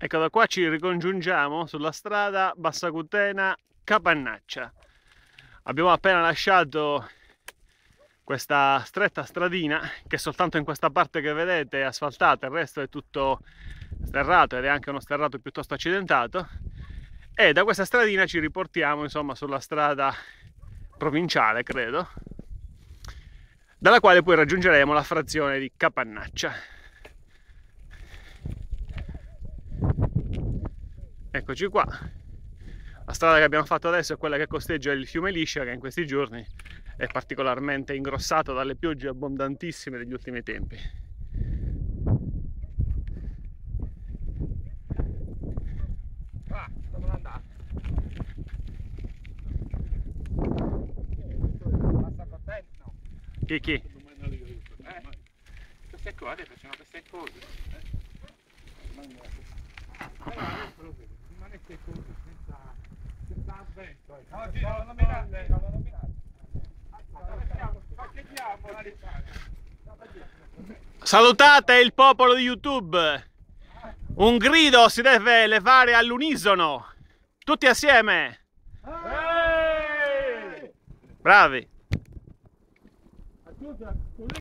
Ecco, da qua ci ricongiungiamo sulla strada Bassacutena-Capannaccia. Abbiamo appena lasciato questa stretta stradina che soltanto in questa parte che vedete è asfaltata, il resto è tutto sterrato ed è anche uno sterrato piuttosto accidentato, e da questa stradina ci riportiamo insomma sulla strada provinciale, credo, dalla quale poi raggiungeremo la frazione di Capannaccia. Eccoci qua. La strada che abbiamo fatto adesso è quella che costeggia il fiume Liscia, che in questi giorni è particolarmente ingrossato dalle piogge abbondantissime degli ultimi tempi. Chi? Queste cose facciamo queste cose. Non è che così senza avvento. Oggi non nominate. Salutate il popolo di YouTube! Un grido si deve levare all'unisono! Tutti assieme! Bravi!